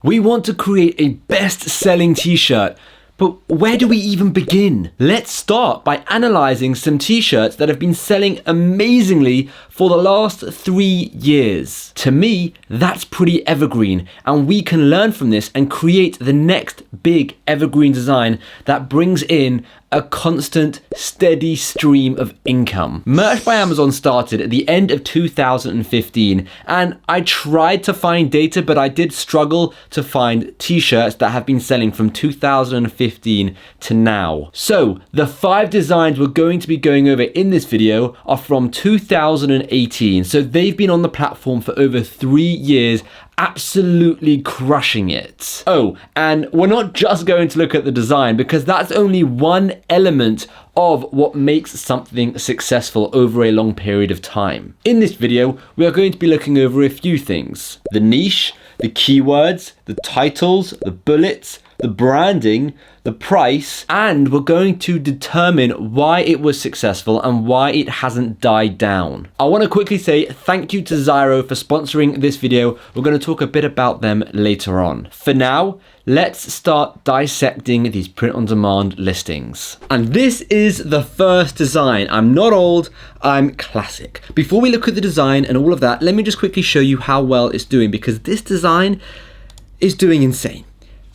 We want to create a best-selling t-shirt, but where do we even begin? Let's start by analyzing some t-shirts that have been selling amazingly for the last 3 years. To me, that's pretty evergreen, and we can learn from this and create the next big evergreen design that brings in a constant, steady stream of income. Merch by Amazon started at the end of 2015, and I tried to find data, but I did struggle to find t-shirts that have been selling from 2015 to now. So the 5 designs we're going to be going over in this video are from 2018. So they've been on the platform for over 3 years, absolutely crushing it. Oh, and we're not just going to look at the design, because that's only one element of what makes something successful over a long period of time. In this video, we are going to be looking over a few things: the niche, the keywords, the titles, the bullets, the branding, the price, and we're going to determine why it was successful and why it hasn't died down. I want to quickly say thank you to Zyro for sponsoring this video. We're going to talk a bit about them later on. For now, let's start dissecting these print-on-demand listings. And this is the first design. I'm not old, I'm classic. Before we look at the design and all of that, let me just quickly show you how well it's doing, because this design is doing insane.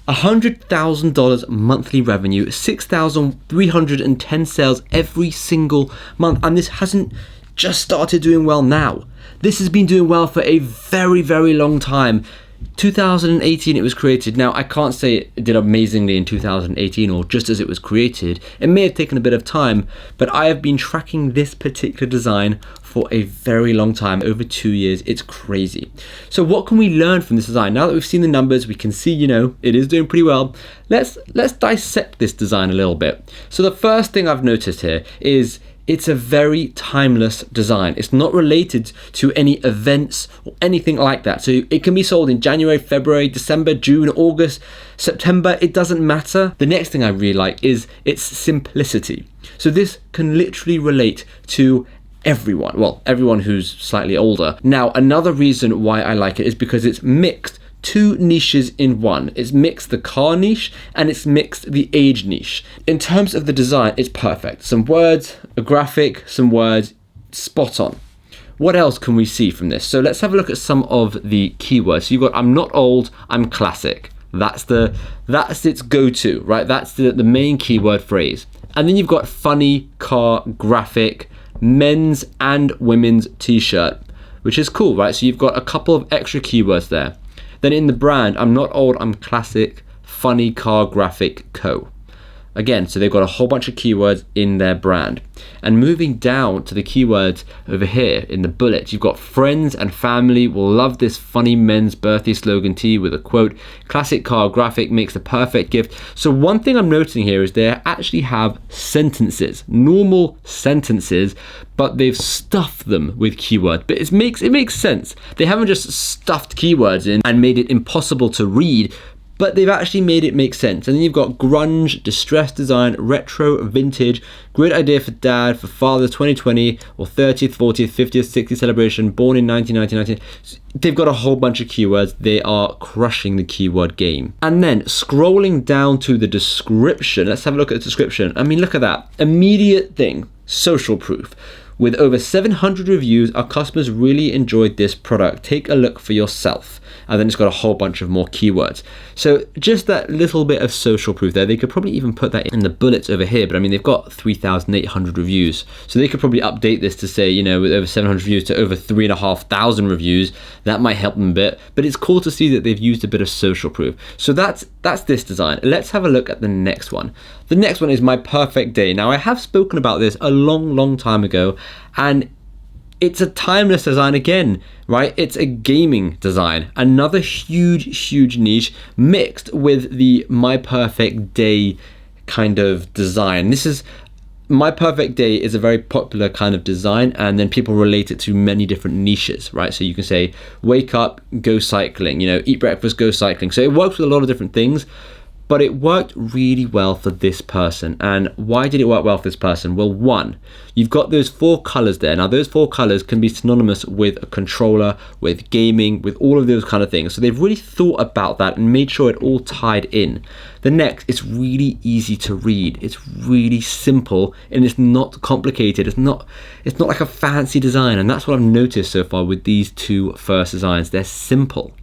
$100,000 monthly revenue, 6,310 sales every single month. And this hasn't just started doing well now. This has been doing well for a very, very long time. 2018 it was created. Now, I can't say it did amazingly in 2018 or just as it was created. It may have taken a bit of time, but I have been tracking this particular design for a very long time, over 2 years. It's crazy. So what can we learn from this design? Now that we've seen the numbers, we can see, it is doing pretty well. Let's dissect this design a little bit. So the first thing I've noticed here is it's a very timeless design. It's not related to any events or anything like that. So it can be sold in January, February, December, June, August, September. It doesn't matter. The next thing I really like is its simplicity. So this can literally relate to everyone. Well, everyone who's slightly older. Now, another reason why I like it is because it's mixed 2 niches in one. It's mixed the car niche and it's mixed the age niche. In terms of the design, it's perfect. Some words, a graphic, some words, spot on. What else can we see from this? So let's have a look at some of the keywords. So you've got I'm not old, I'm classic. That's its go-to, right? That's the main keyword phrase. And then you've got funny, car, graphic, men's and women's t-shirt, which is cool, right? So you've got a couple of extra keywords there. Then in the brand, I'm not old, I'm classic, funny, car, graphic, co. Again, so they've got a whole bunch of keywords in their brand. And moving down to the keywords over here in the bullets, you've got friends and family will love this funny men's birthday slogan tee with a quote, classic car graphic makes the perfect gift. So one thing I'm noticing here is they actually have sentences, normal sentences, but they've stuffed them with keywords. But it makes sense. They haven't just stuffed keywords in and made it impossible to read, but they've actually made it make sense. And then you've got grunge, distressed design, retro, vintage, great idea for dad, for father's 2020 or 30th, 40th, 50th, 60th celebration, born in 1990. They've got a whole bunch of keywords. They are crushing the keyword game. And then scrolling down to the description, let's have a look at the description. I mean, look at that. Immediate thing, social proof. With over 700 reviews, our customers really enjoyed this product. Take a look for yourself. And then it's got a whole bunch of more keywords. So just that little bit of social proof there. They could probably even put that in the bullets over here, but I mean, they've got 3,800 reviews. So they could probably update this to say, with over 700 reviews to over 3,500 reviews. That might help them a bit, but it's cool to see that they've used a bit of social proof. So that's this design. Let's have a look at the next one. The next one is My Perfect Day. Now, I have spoken about this a long time ago, and it's a timeless design again, right? It's a gaming design. Another huge niche mixed with the My Perfect Day kind of design. My Perfect Day is a very popular kind of design, and then people relate it to many different niches, right? So you can say, wake up, go cycling, eat breakfast, go cycling. So it works with a lot of different things. but it worked really well for this person. And why did it work well for this person? Well, one, you've got those 4 colors there. Now, those 4 colors can be synonymous with a controller, with gaming, with all of those kind of things. So they've really thought about that and made sure it all tied in. The next, it's really easy to read. It's really simple and it's not complicated. It's not like a fancy design. And that's what I've noticed so far with these 2 first designs. They're simple.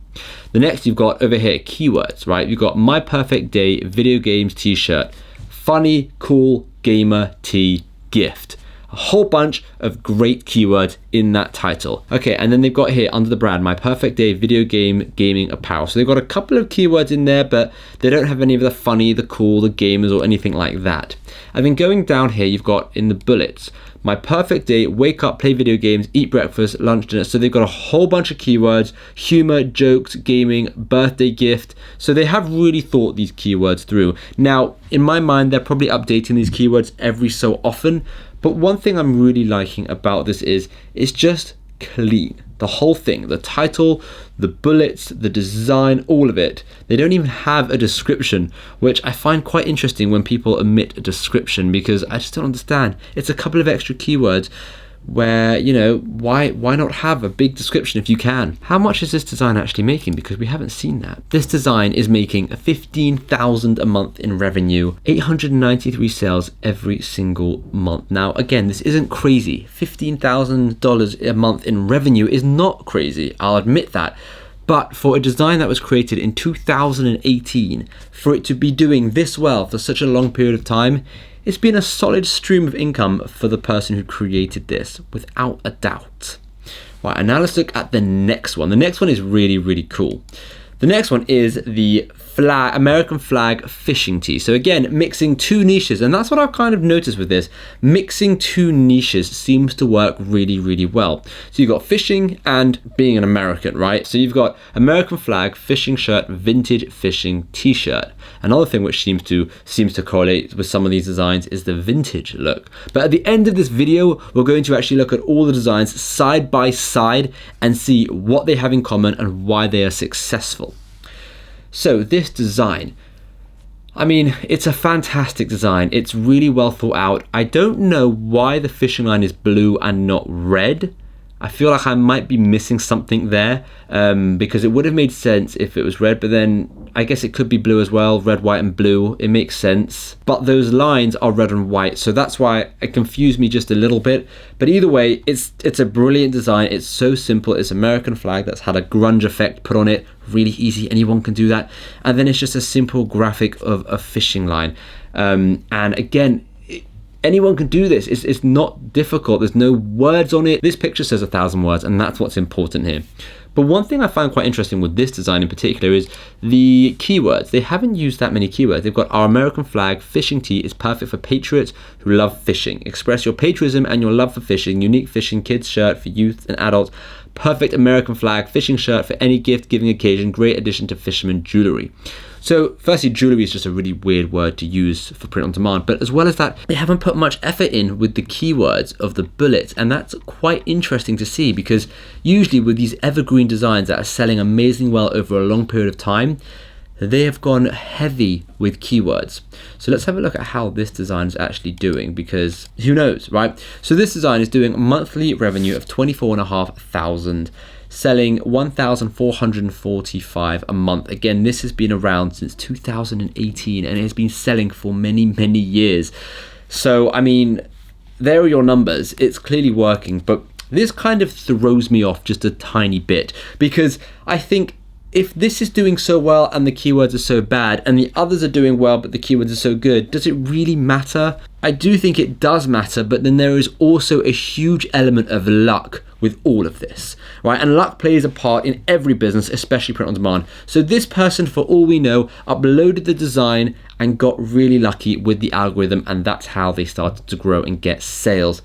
The next you've got over here, keywords, right? You've got my perfect day, video games t-shirt, funny, cool, gamer, tee, gift. A whole bunch of great keywords in that title. Okay, and then they've got here under the brand, my perfect day, video game, gaming, apparel. So they've got a couple of keywords in there, but they don't have any of the funny, the cool, the gamers, or anything like that. And then going down here, you've got in the bullets, my perfect day, wake up, play video games, eat breakfast, lunch, dinner. So they've got a whole bunch of keywords, humor, jokes, gaming, birthday gift. So they have really thought these keywords through. Now, in my mind, they're probably updating these keywords every so often. But one thing I'm really liking about this is it's just clean. The whole thing, the title, the bullets, the design, all of it. They don't even have a description, which I find quite interesting when people omit a description because I just don't understand. It's a couple of extra keywords where, you know, why not have a big description if you can? How much is this design actually making? Because we haven't seen that. This design is making $15,000 a month in revenue, 893 sales every single month. Now, again, this isn't crazy. $15,000 a month in revenue is not crazy. I'll admit that. But for a design that was created in 2018, for it to be doing this well for such a long period of time, it's been a solid stream of income for the person who created this, without a doubt. Right, and now let's look at the next one. The next one is really, really cool. The next one is the American flag fishing tee. So again, mixing 2 niches, and that's what I've kind of noticed with this. Mixing 2 niches seems to work really, really well. So you've got fishing and being an American, right? So you've got American flag fishing shirt, vintage fishing t-shirt. Another thing which seems to correlate with some of these designs is the vintage look. But at the end of this video, we're going to actually look at all the designs side by side and see what they have in common and why they are successful. So this design, I mean, it's a fantastic design. It's really well thought out. I don't know why the fishing line is blue and not red. I feel like I might be missing something there because it would have made sense if it was red, but then I guess it could be blue as well, red, white, and blue. It makes sense. But those lines are red and white, so that's why it confused me just a little bit. But either way, it's a brilliant design. It's so simple. It's American flag that's had a grunge effect put on it. Really easy. Anyone can do that. And then it's just a simple graphic of a fishing line. And again, anyone can do this. It's not difficult. There's no words on it. This picture says 1,000 words, and that's what's important here. But one thing I found quite interesting with this design in particular is the keywords. They haven't used that many keywords. They've got our American flag fishing tee is perfect for patriots who love fishing. Express your patriotism and your love for fishing. Unique fishing kids shirt for youth and adults. Perfect American flag fishing shirt for any gift-giving occasion. Great addition to fisherman jewelry. So firstly, jewelry is just a really weird word to use for print on demand, but as well as that, they haven't put much effort in with the keywords of the bullets, and that's quite interesting to see because usually with these evergreen designs that are selling amazingly well over a long period of time, they have gone heavy with keywords. So let's have a look at how this design is actually doing, because who knows, right? So this design is doing a monthly revenue of 24,500, selling 1,445 a month. Again, this has been around since 2018 and it has been selling for many, many years. So, I mean, there are your numbers. It's clearly working, but this kind of throws me off just a tiny bit because I think if this is doing so well and the keywords are so bad and the others are doing well but the keywords are so good, does it really matter? I do think it does matter, but then there is also a huge element of luck with all of this, right? And luck plays a part in every business, especially print on demand. So this person, for all we know, uploaded the design and got really lucky with the algorithm, and that's how they started to grow and get sales.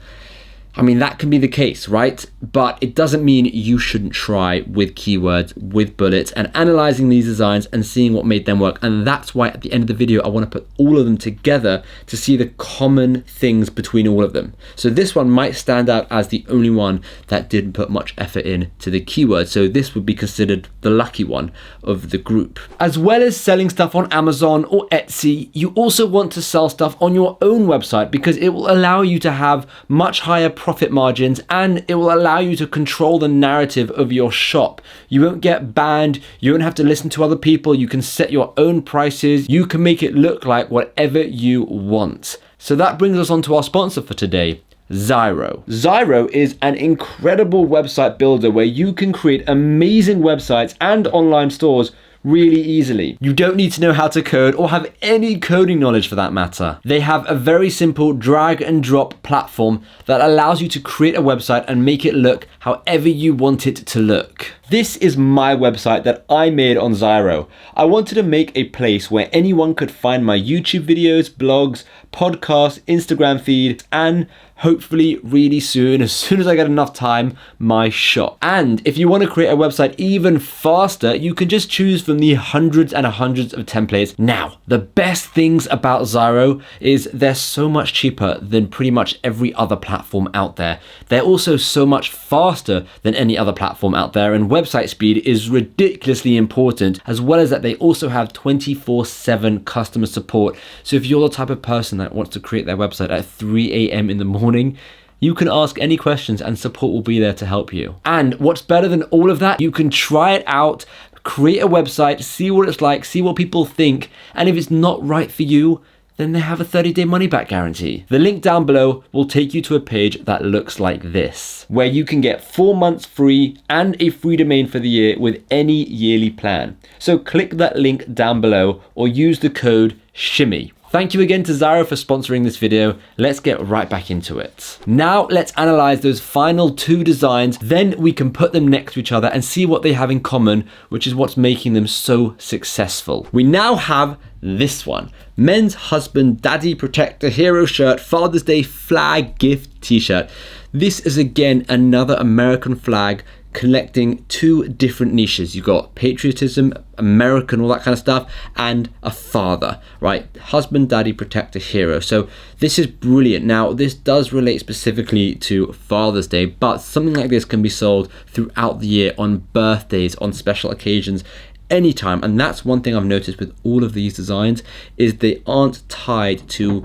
I mean, that can be the case, right? But it doesn't mean you shouldn't try with keywords, with bullets, and analyzing these designs and seeing what made them work. And that's why at the end of the video, I want to put all of them together to see the common things between all of them. So this one might stand out as the only one that didn't put much effort into the keyword. So this would be considered the lucky one of the group. As well as selling stuff on Amazon or Etsy, you also want to sell stuff on your own website because it will allow you to have much higher profit margins and it will allow you to control the narrative of your shop. You won't get banned, you won't have to listen to other people, you can set your own prices, you can make it look like whatever you want. So that brings us on to our sponsor for today, Xyro. Xyro is an incredible website builder where you can create amazing websites and online stores really easily. You don't need to know how to code or have any coding knowledge for that matter. They have a very simple drag and drop platform that allows you to create a website and make it look however you want it to look. This is my website that I made on Xyro. I wanted to make a place where anyone could find my YouTube videos, blogs, podcasts, Instagram feed, and hopefully really soon, as soon as I get enough time, my shop. And if you want to create a website even faster, you can just choose from the hundreds and hundreds of templates. Now, the best things about Xyro is they're so much cheaper than pretty much every other platform out there. They're also so much faster than any other platform out there, and website speed is ridiculously important, as well as that they also have 24/7 customer support. So if you're the type of person that wants to create their website at 3 a.m. in the morning, you can ask any questions and support will be there to help you. And what's better than all of that, you can try it out, create a website, see what it's like, see what people think, and if it's not right for you, then they have a 30-day money-back guarantee. The link down below will take you to a page that looks like this, where you can get 4 months free and a free domain for the year with any yearly plan. So click that link down below or use the code SHIMMY. Thank you again to Xyro for sponsoring this video. Let's get right back into it. Now let's analyze those final 2 designs, then we can put them next to each other and see what they have in common, which is what's making them so successful. We now have this one, men's husband, daddy protector, hero shirt, Father's Day flag gift t-shirt. This is again another American flag connecting 2 different niches. You got patriotism, American, all that kind of stuff, and a father, right? Husband, daddy, protector, hero. So this is brilliant. Now, this does relate specifically to Father's Day, but something like this can be sold throughout the year on birthdays, on special occasions, anytime. And that's one thing I've noticed with all of these designs is they aren't tied to,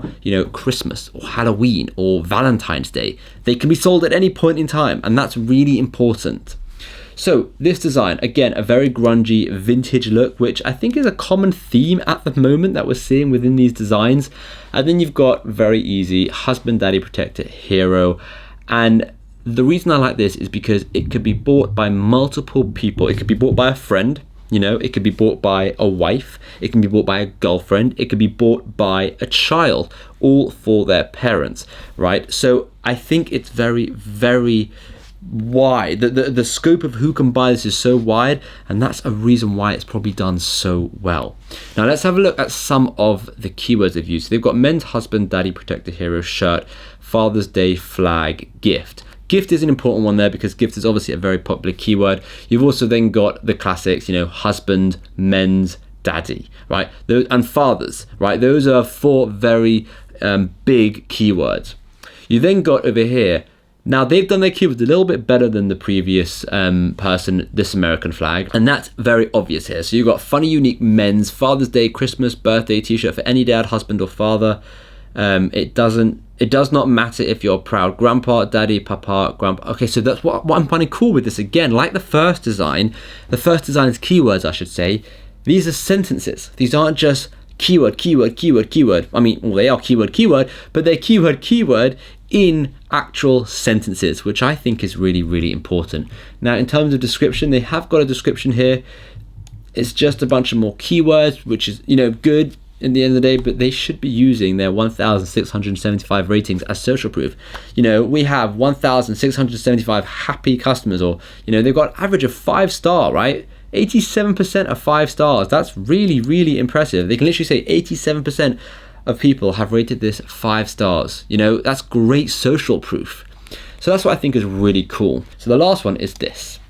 Christmas or Halloween or Valentine's Day. They can be sold at any point in time, and that's really important. So this design, again, a very grungy vintage look, which I think is a common theme at the moment that we're seeing within these designs. And then you've got very easy husband, daddy, protector, hero. And the reason I like this is because it could be bought by multiple people. It could be bought by a friend, it could be bought by a wife, it can be bought by a girlfriend, it could be bought by a child, all for their parents, right? So I think it's very, very wide. The scope of who can buy this is so wide, and that's a reason why it's probably done so well. Now let's have a look at some of the keywords they've used. They've got men's husband, daddy, protector, hero, shirt, Father's Day flag, gift. Gift is an important one there because gift is obviously a very popular keyword. You've also then got the classics, husband, men's, daddy, right? And fathers, right? Those are 4 very big keywords. You then got over here, now they've done their keywords a little bit better than the previous person, this American flag, and that's very obvious here. So you've got funny, unique men's, Father's Day, Christmas, birthday, t-shirt for any dad, husband or father. It does not matter if you're proud grandpa, daddy, papa, grandpa. Okay, so that's what I'm finding cool with this. Again, like the first design's keywords, I should say. These are sentences. These aren't just keyword, keyword, keyword, keyword. I mean, well, they are keyword, keyword, but they're keyword, keyword in actual sentences, which I think is really, really important. Now, in terms of description, they have got a description here. It's just a bunch of more keywords, which is, good in the end of the day, but they should be using their 1,675 ratings as social proof. We have 1,675 happy customers, or, they've got an average of 5-star, right? 87% of 5 stars. That's really, really impressive. They can literally say 87% of people have rated this 5 stars. That's great social proof. So that's what I think is really cool. So the last one is this.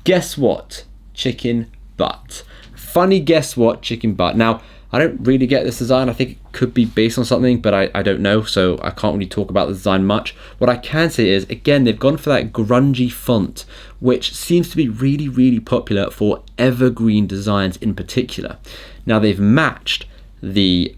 Guess what? Chicken butt. Funny guess what? Chicken butt. Now, I don't really get this design. I think it could be based on something, but I don't know, so I can't really talk about the design much. What I can say is, again, they've gone for that grungy font, which seems to be really, really popular for evergreen designs in particular. Now, they've matched the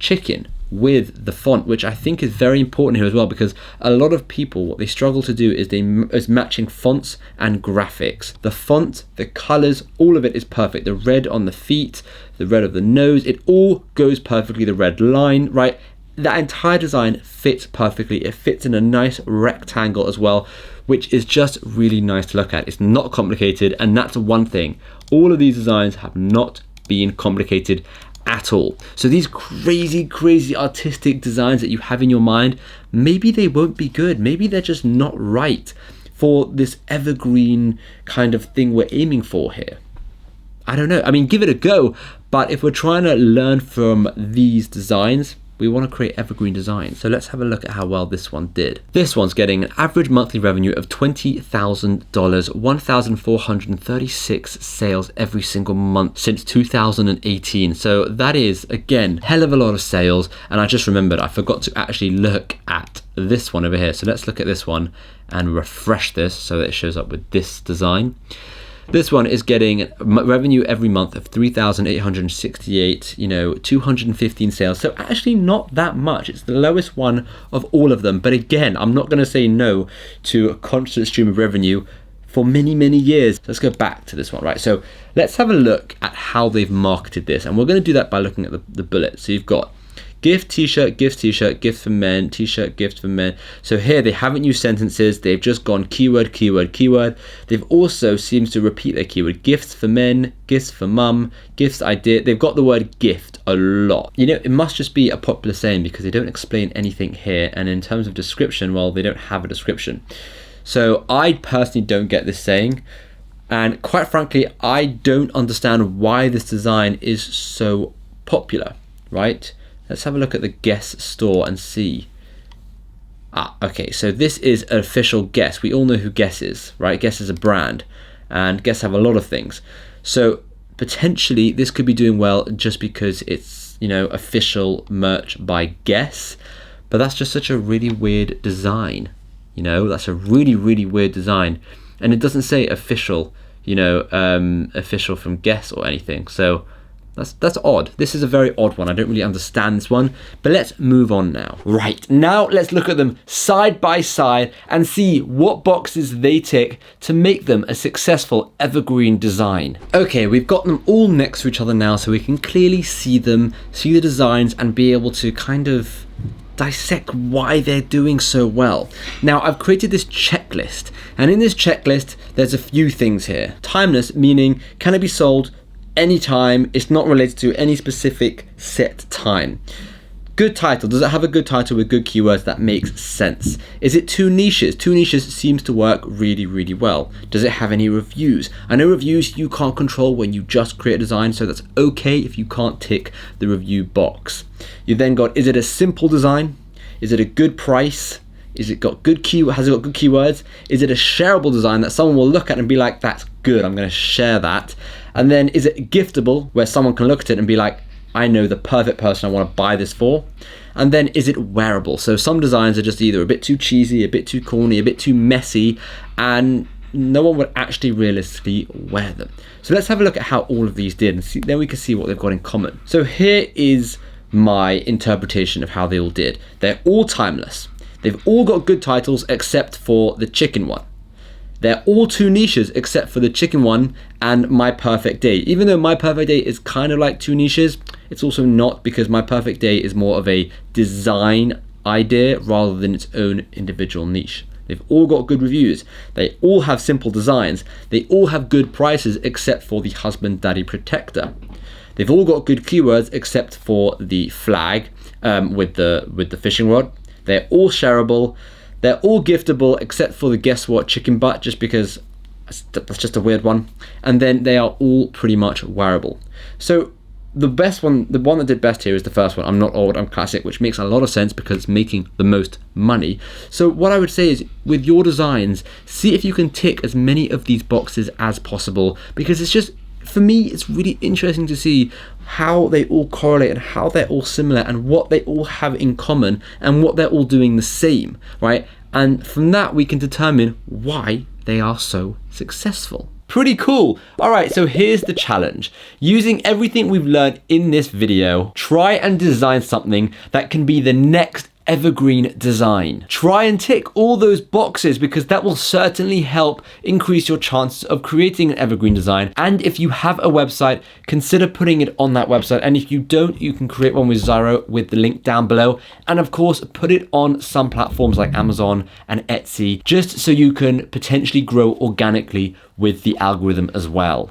chicken with the font, which I think is very important here as well, because a lot of people, what they struggle to do is matching fonts and graphics. The font, the colors, all of it is perfect. The red on the feet, the red of the nose, it all goes perfectly. The red line, right? That entire design fits perfectly. It fits in a nice rectangle as well, which is just really nice to look at. It's not complicated, and that's one thing. All of these designs have not been complicated at all. So these crazy artistic designs that you have in your mind, maybe they won't be good. Maybe they're just not right for this evergreen kind of thing we're aiming for here. I don't know. I mean, give it a go. But if we're trying to learn from these designs, we want to create evergreen designs. So let's have a look at how well this one did. This one's getting an average monthly revenue of $20,000, 1,436 sales every single month since 2018. So that is, again, hell of a lot of sales. And I just remembered, I forgot to actually look at this one over here. So let's look at this one and refresh this so that it shows up with this design. This one is getting revenue every month of 3,868, 215 sales. So actually not that much. It's the lowest one of all of them. But again, I'm not going to say no to a constant stream of revenue for many, many years. Let's go back to this one, right? So let's have a look at how they've marketed this. And we're going to do that by looking at the bullets. So you've got gift, t-shirt, gift for men, t-shirt, gift for men. So here they haven't used sentences. They've just gone keyword. They've also seems to repeat their keyword. Gifts for men, gifts for mum, gifts idea. They've got the word gift a lot. It must just be a popular saying because they don't explain anything here. And in terms of description, well, they don't have a description. So I personally don't get this saying. And quite frankly, I don't understand why this design is so popular, right? Let's have a look at the Guess store and see. Okay, so this is an official Guess. We all know who Guess is, right? Guess is a brand, and Guess have a lot of things. So potentially this could be doing well just because it's, official merch by Guess, but that's just such a really weird design. That's a really, really weird design, and it doesn't say official, official from Guess or anything. So that's odd. This is a very odd one. I don't really understand this one, but let's move on now. Right, now let's look at them side by side and see what boxes they tick to make them a successful evergreen design. Okay, we've got them all next to each other now so we can clearly see them, see the designs, and be able to kind of dissect why they're doing so well. Now, I've created this checklist, and in this checklist, there's a few things here. Timeless, meaning can it be sold anytime? It's not related to any specific set time. Good title. Does it have a good title with good keywords that makes sense? Is it two niches? Two niches seems to work really, really well. Does it have any reviews? I know reviews you can't control when you just create a design, so that's okay if you can't tick the review box. You then got, is it a simple design? Is it a good price? Has it got good keywords? Is it a shareable design that someone will look at and be like, that's good, I'm going to share that? And then is it giftable, where someone can look at it and be like, I know the perfect person I want to buy this for? And then is it wearable? So some designs are just either a bit too cheesy, a bit too corny, a bit too messy, and no one would actually realistically wear them. So let's have a look at how all of these did, and then we can see what they've got in common. So here is my interpretation of how they all did. They're all timeless. They've all got good titles except for the chicken one. They're all two niches except for the chicken one and My Perfect Day. Even though My Perfect Day is kind of like two niches, it's also not, because My Perfect Day is more of a design idea rather than its own individual niche. They've all got good reviews. They all have simple designs. They all have good prices except for the husband daddy protector. They've all got good keywords except for the flag with the fishing rod. They're all shareable. They're all giftable except for the guess what chicken butt, just because that's just a weird one. And then they are all pretty much wearable. So the best one, the one that did best here is the first one. I'm not old, I'm classic, which makes a lot of sense because it's making the most money. So what I would say is, with your designs, see if you can tick as many of these boxes as possible, because it's just, for me, it's really interesting to see how they all correlate and how they're all similar and what they all have in common and what they're all doing the same, right? And from that, we can determine why they are so successful. Pretty cool. All right, so here's the challenge. Using everything we've learned in this video, try and design something that can be the next evergreen design. Try and tick all those boxes, because that will certainly help increase your chances of creating an evergreen design. And if you have a website, consider putting it on that website. And if you don't, you can create one with Zyro with the link down below. And of course, put it on some platforms like Amazon and Etsy, just so you can potentially grow organically with the algorithm as well.